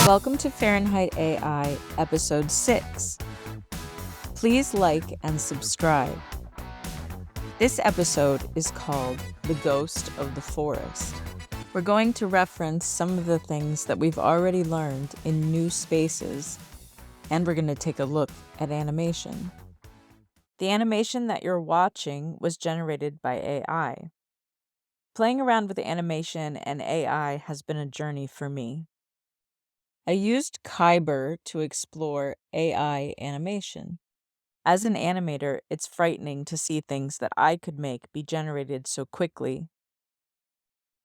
Welcome to Fahrenheit AI, Episode 6. Please like and subscribe. This episode is called The Ghost of the Forest. We're going to reference some of the things that we've already learned in new spaces, and we're going to take a look at animation. The animation that you're watching was generated by AI. Playing around with animation and AI has been a journey for me. I used Kaiber to explore AI animation. As an animator, it's frightening to see things that I could make be generated so quickly.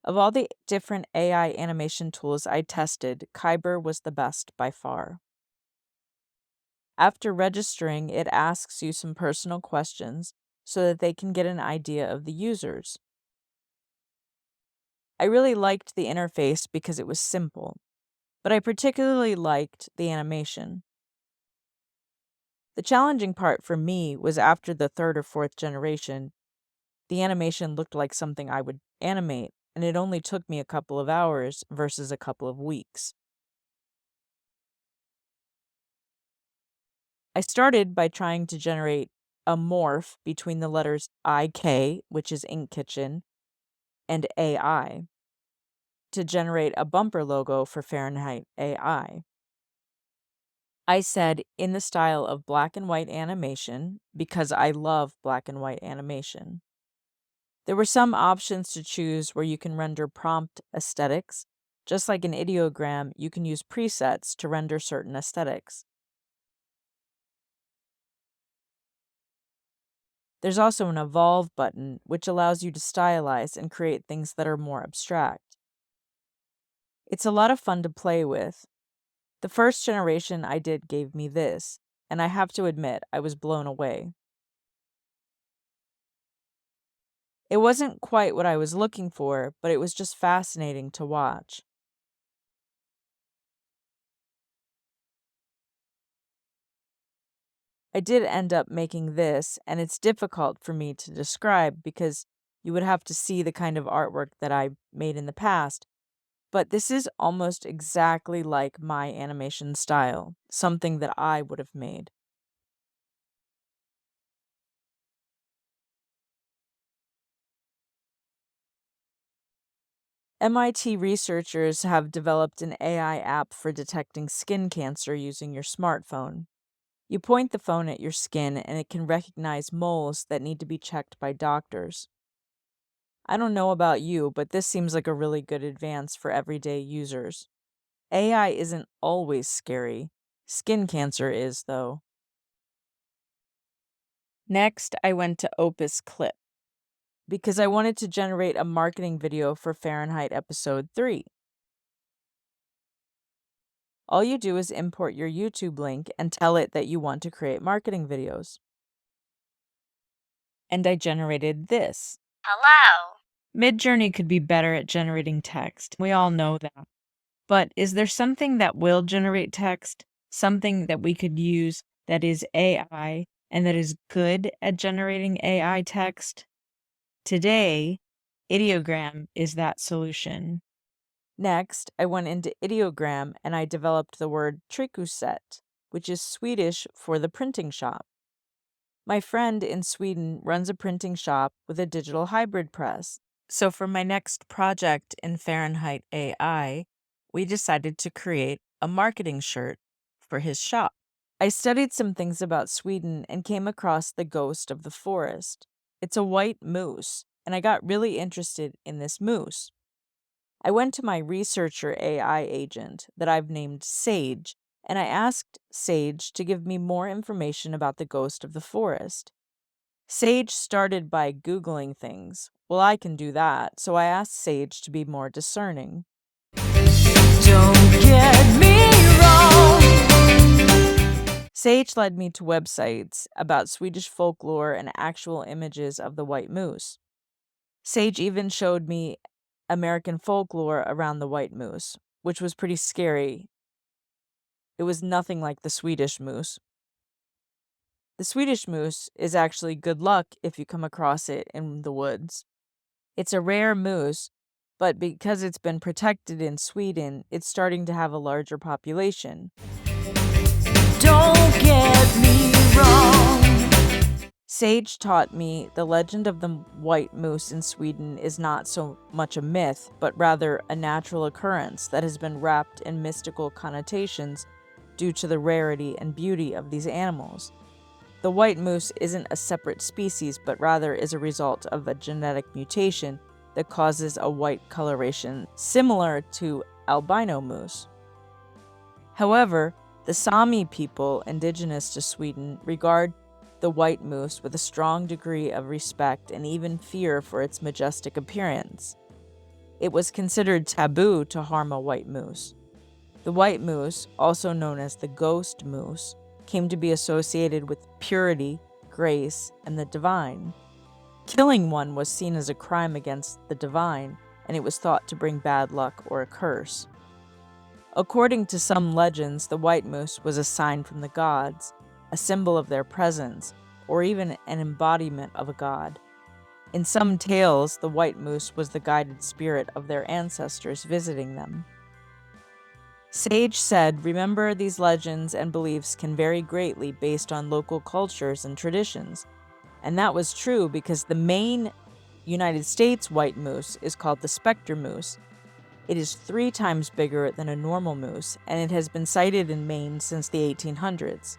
Of all the different AI animation tools I tested, Kaiber was the best by far. After registering, it asks you some personal questions so that they can get an idea of the users. I really liked the interface because it was simple, but I particularly liked the animation. The challenging part for me was after the third or fourth generation, the animation looked like something I would animate, and it only took me a couple of hours versus a couple of weeks. I started by trying to generate a morph between the letters IK, which is Ink Kitchen, and AI, to generate a bumper logo for Fahrenheit AI. I said in the style of black and white animation because I love black and white animation. There were some options to choose where you can render prompt aesthetics. Just like an ideogram, you can use presets to render certain aesthetics. There's also an Evolve button, which allows you to stylize and create things that are more abstract. It's a lot of fun to play with. The first generation I did gave me this, and I have to admit, I was blown away. It wasn't quite what I was looking for, but it was just fascinating to watch. I did end up making this, and it's difficult for me to describe because you would have to see the kind of artwork that I made in the past. But this is almost exactly like my animation style, something that I would have made. MIT researchers have developed an AI app for detecting skin cancer using your smartphone. You point the phone at your skin and it can recognize moles that need to be checked by doctors. I don't know about you, but this seems like a really good advance for everyday users. AI isn't always scary. Skin cancer is, though. Next, I went to Opus Clip because I wanted to generate a marketing video for Fahrenheit Episode 3. All you do is import your YouTube link and tell it that you want to create marketing videos. And I generated this. Hello. Midjourney could be better at generating text. We all know that. But is there something that will generate text? Something that we could use that is AI and that is good at generating AI text? Today, ideogram is that solution. Next, I went into ideogram and I developed the word tryckuset, which is Swedish for the printing shop. My friend in Sweden runs a printing shop with a digital hybrid press. So for my next project in Fahrenheit AI, we decided to create a marketing shirt for his shop. I studied some things about Sweden and came across the ghost of the forest. It's a white moose, and I got really interested in this moose. I went to my researcher AI agent that I've named Sage, and I asked Sage to give me more information about the ghost of the forest. Sage started by Googling things. Well, I can do that, so I asked Sage to be more discerning. Don't get me wrong. Sage led me to websites about Swedish folklore and actual images of the white moose. Sage even showed me American folklore around the white moose, which was pretty scary. It was nothing like the Swedish moose. The Swedish moose is actually good luck if you come across it in the woods. It's a rare moose, but because it's been protected in Sweden, it's starting to have a larger population. Don't get me wrong. Sage taught me the legend of the white moose in Sweden is not so much a myth, but rather a natural occurrence that has been wrapped in mystical connotations due to the rarity and beauty of these animals. The white moose isn't a separate species, but rather is a result of a genetic mutation that causes a white coloration similar to albino moose. However, the Sami people indigenous to Sweden regard the white moose with a strong degree of respect and even fear for its majestic appearance. It was considered taboo to harm a white moose. The white moose, also known as the ghost moose, came to be associated with purity, grace, and the divine. Killing one was seen as a crime against the divine, and it was thought to bring bad luck or a curse. According to some legends, the white moose was a sign from the gods, a symbol of their presence, or even an embodiment of a god. In some tales, the white moose was the guided spirit of their ancestors visiting them. Sage said, "Remember, these legends and beliefs can vary greatly based on local cultures and traditions." And that was true because the main United States white moose is called the specter moose. It is 3 times bigger than a normal moose, and it has been sighted in Maine since the 1800s.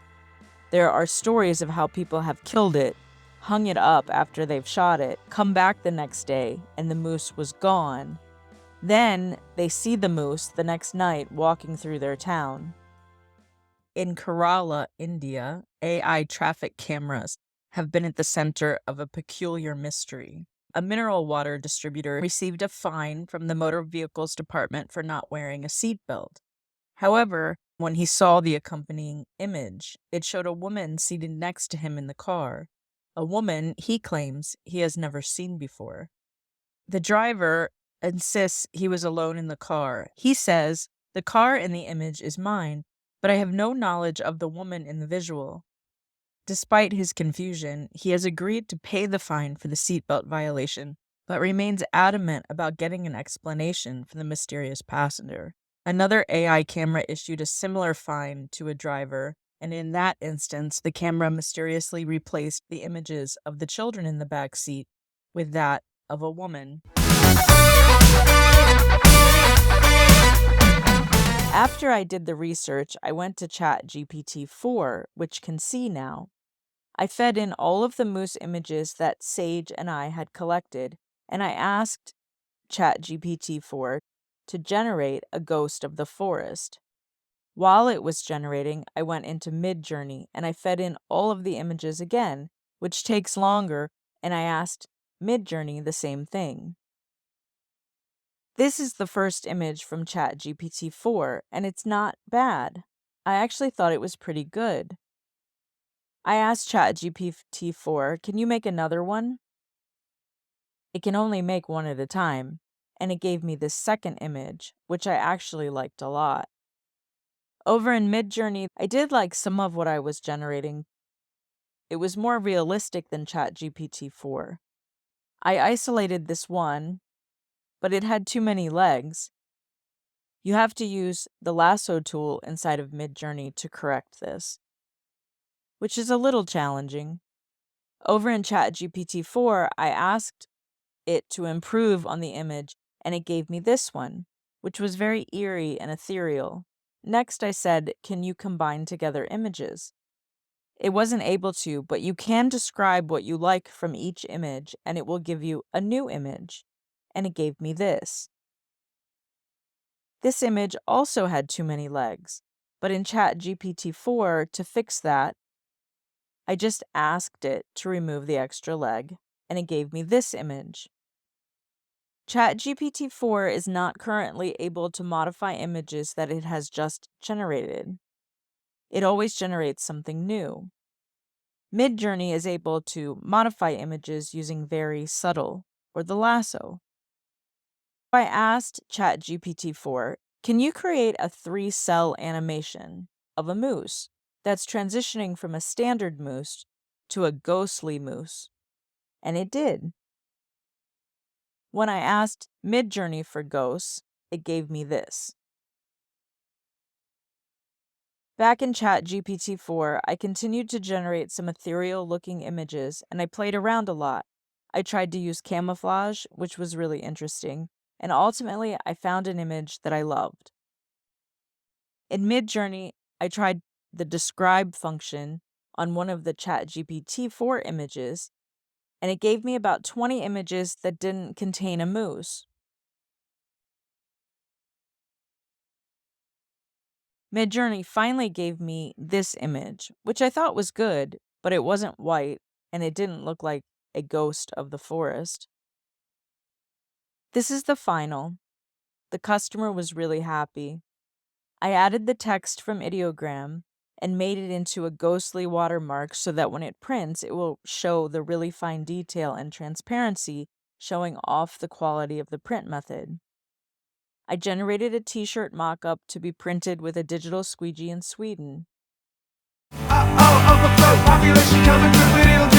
There are stories of how people have killed it, hung it up after they've shot it, come back the next day, and the moose was gone. Then they see the moose the next night walking through their town. In Kerala, India, AI traffic cameras have been at the center of a peculiar mystery. A mineral water distributor received a fine from the Motor Vehicles Department for not wearing a seatbelt. However, when he saw the accompanying image, it showed a woman seated next to him in the car, a woman he claims he has never seen before. The driver insists he was alone in the car. He says, "The car in the image is mine, but I have no knowledge of the woman in the visual." Despite his confusion, he has agreed to pay the fine for the seatbelt violation, but remains adamant about getting an explanation for the mysterious passenger. Another AI camera issued a similar fine to a driver, and in that instance, the camera mysteriously replaced the images of the children in the back seat with that of a woman. After I did the research, I went to ChatGPT-4, which can see now. I fed in all of the moose images that Sage and I had collected, and I asked ChatGPT-4 to generate a ghost of the forest. While it was generating, I went into Midjourney and I fed in all of the images again, which takes longer, and I asked Midjourney the same thing. This is the first image from ChatGPT-4, and it's not bad. I actually thought it was pretty good. I asked ChatGPT-4, "Can you make another one?" It can only make one at a time, and it gave me this second image, which I actually liked a lot. Over in Midjourney, I did like some of what I was generating. It was more realistic than ChatGPT-4. I isolated this one, but it had too many legs. You have to use the lasso tool inside of Midjourney to correct this, which is a little challenging. Over in ChatGPT-4, I asked it to improve on the image, and it gave me this one, which was very eerie and ethereal. Next, I said, "Can you combine together images?" It wasn't able to, but you can describe what you like from each image, and it will give you a new image. And it gave me this. This image also had too many legs, but in ChatGPT-4, to fix that, I just asked it to remove the extra leg, and it gave me this image. ChatGPT-4 is not currently able to modify images that it has just generated. It always generates something new. Midjourney is able to modify images using very subtle, or the lasso. I asked ChatGPT-4, "Can you create a 3-cell animation of a moose?" that's transitioning from a standard moose to a ghostly moose. And it did. When I asked Midjourney for ghosts, it gave me this. Back in ChatGPT-4, I continued to generate some ethereal-looking images, and I played around a lot. I tried to use camouflage, which was really interesting, and ultimately I found an image that I loved. In Midjourney, I tried the describe function on one of the ChatGPT-4 images, and it gave me about 20 images that didn't contain a moose. Midjourney finally gave me this image, which I thought was good, but it wasn't white, and it didn't look like a ghost of the forest. This is the final. The customer was really happy. I added the text from ideogram and made it into a ghostly watermark so that when it prints, it will show the really fine detail and transparency, showing off the quality of the print method. I generated a t-shirt mock-up to be printed with a digital squeegee in Sweden. Overflow, population coming quickly, it'll